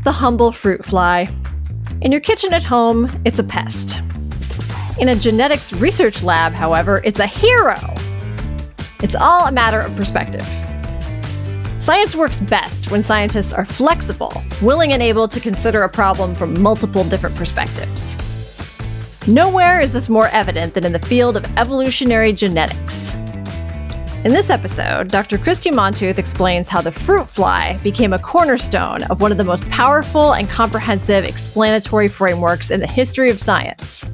the humble fruit fly. In your kitchen at home, it's a pest. In a genetics research lab, however, it's a hero. It's all a matter of perspective. Science works best when scientists are flexible, willing and able to consider a problem from multiple different perspectives. Nowhere is this more evident than in the field of evolutionary genetics. In this episode, Dr. Kristi Montooth explains how the fruit fly became a cornerstone of one of the most powerful and comprehensive explanatory frameworks in the history of science,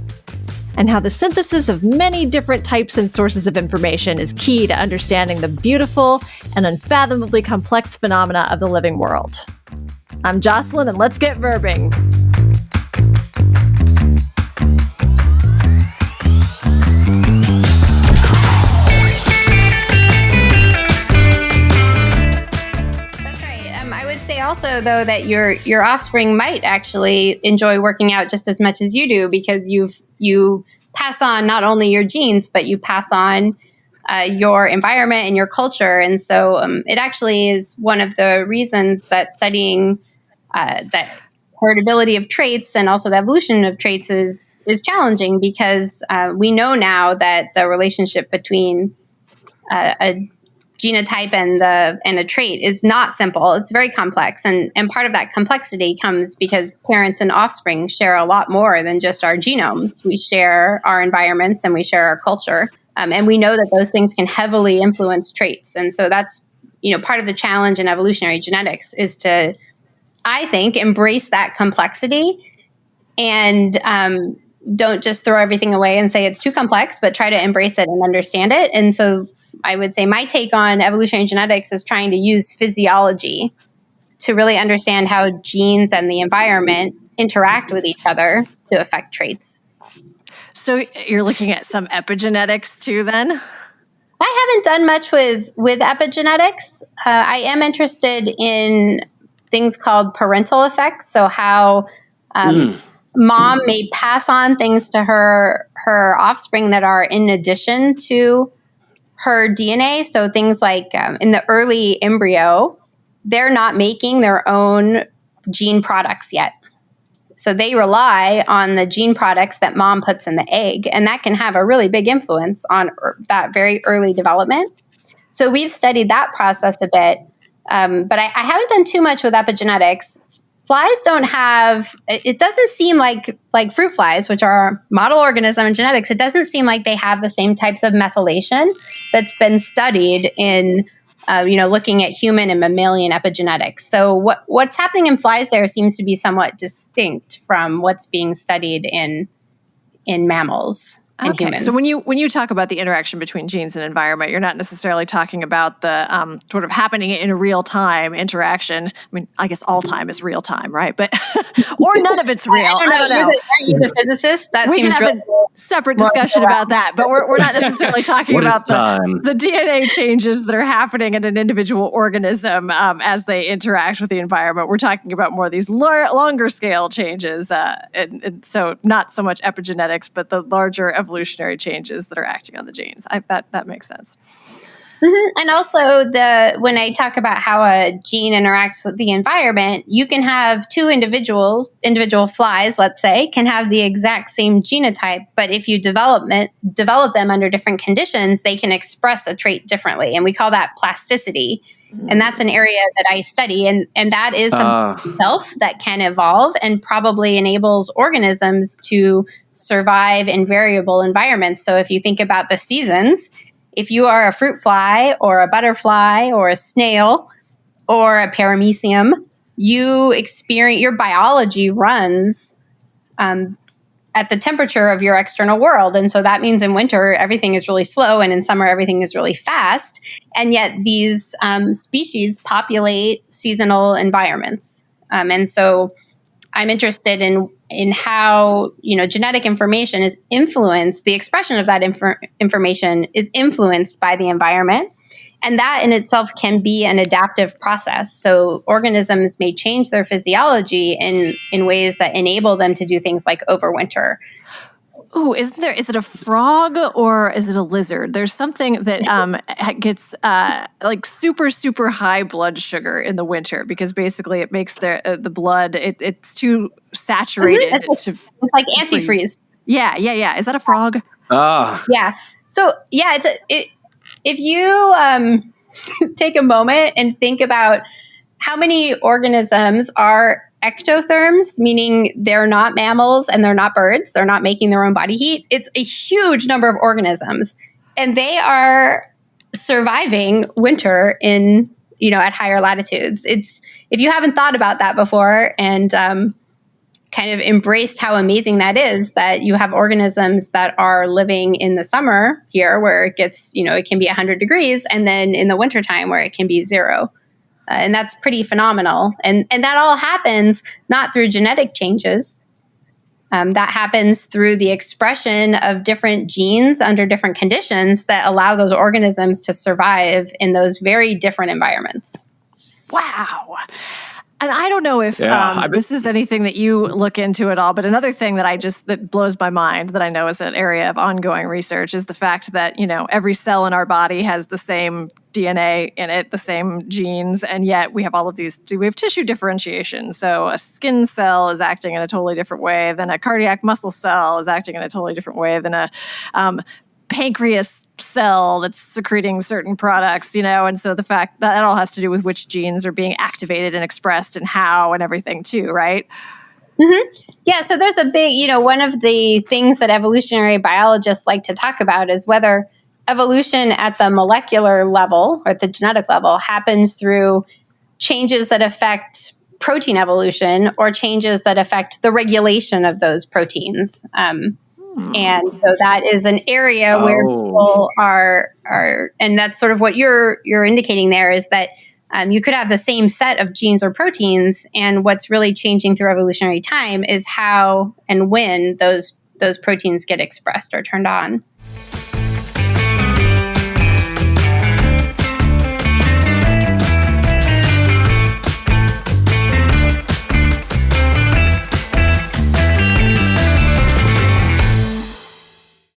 and how the synthesis of many different types and sources of information is key to understanding the beautiful and unfathomably complex phenomena of the living world. I'm Jocelyn, and let's get verbing. Also, though, that your offspring might actually enjoy working out just as much as you do, because you pass on not only your genes, but you pass on your environment and your culture. And so it actually is one of the reasons that studying that heritability of traits and also the evolution of traits is challenging, because we know now that the relationship between a genotype and a trait is not simple. It's very complex. And part of that complexity comes because parents and offspring share a lot more than just our genomes. We share our environments and we share our culture. And we know that those things can heavily influence traits. And so that's, part of the challenge in evolutionary genetics is to, I think, embrace that complexity and don't just throw everything away and say it's too complex, but try to embrace it and understand it. And so I would say my take on evolutionary genetics is trying to use physiology to really understand how genes and the environment interact with each other to affect traits. So you're looking at some epigenetics too, then? I haven't done much with epigenetics. I am interested in things called parental effects. So how mom may pass on things to her offspring that are in addition to her DNA. So things like in the early embryo, they're not making their own gene products yet. So they rely on the gene products that mom puts in the egg, and that can have a really big influence on that very early development. So we've studied that process a bit, but I haven't done too much with epigenetics. Flies don't have, it doesn't seem like fruit flies, which are a model organism in genetics, it doesn't seem like they have the same types of methylation that's been studied in, looking at human and mammalian epigenetics. So what's happening in flies there seems to be somewhat distinct from what's being studied in mammals. Okay, so when you talk about the interaction between genes and environment, you're not necessarily talking about the sort of happening in a real-time interaction. I mean, I guess all time is real time, right? But or none of it's real. I don't know. Are you the physicist? That we seems can have a separate discussion about that, but we're not necessarily talking about the DNA changes that are happening in an individual organism as they interact with the environment. We're talking about more of these longer scale changes, and so not so much epigenetics, but the larger evolutionary changes that are acting on the genes. That makes sense. Mm-hmm. And also when I talk about how a gene interacts with the environment, you can have two individual flies, let's say, can have the exact same genotype, but if you develop them under different conditions, they can express a trait differently. And we call that plasticity. And that's an area that I study. And that is something itself that can evolve and probably enables organisms to survive in variable environments. So if you think about the seasons, if you are a fruit fly or a butterfly or a snail or a paramecium, your biology runs at the temperature of your external world. And so that means in winter, everything is really slow, and in summer, everything is really fast. And yet these species populate seasonal environments. And so I'm interested in how, genetic information is influenced, the expression of that information is influenced by the environment. And that in itself can be an adaptive process. So organisms may change their physiology in ways that enable them to do things like overwinter. Ooh, is it a frog or is it a lizard? There's something that gets like super, super high blood sugar in the winter because basically it makes the blood, it's too saturated It's like to antifreeze. freeze. Yeah. Is that a frog? Yeah. So yeah, if you take a moment and think about how many organisms are ectotherms, meaning they're not mammals and they're not birds, they're not making their own body heat. It's a huge number of organisms, and they are surviving winter in, at higher latitudes. If you haven't thought about that before and kind of embraced how amazing that is, that you have organisms that are living in the summer here where it gets, it can be 100 degrees, and then in the wintertime where it can be 0. And that's pretty phenomenal. And that all happens not through genetic changes. That happens through the expression of different genes under different conditions that allow those organisms to survive in those very different environments. Wow. And I don't know if this is anything that you look into at all, but another thing that blows my mind that I know is an area of ongoing research is the fact that, every cell in our body has the same DNA in it, the same genes, and yet we have all of these, we have tissue differentiation. So a skin cell is acting in a totally different way than a cardiac muscle cell is acting in a totally different way than a pancreas cell that's secreting certain products, and so the fact that all has to do with which genes are being activated and expressed and how and everything too, right? Mm-hmm. Yeah, so there's a big, one of the things that evolutionary biologists like to talk about is whether evolution at the molecular level or at the genetic level happens through changes that affect protein evolution or changes that affect the regulation of those proteins. And so that is an area where people are, and that's sort of what you're indicating there is that you could have the same set of genes or proteins, and what's really changing through evolutionary time is how and when those proteins get expressed or turned on.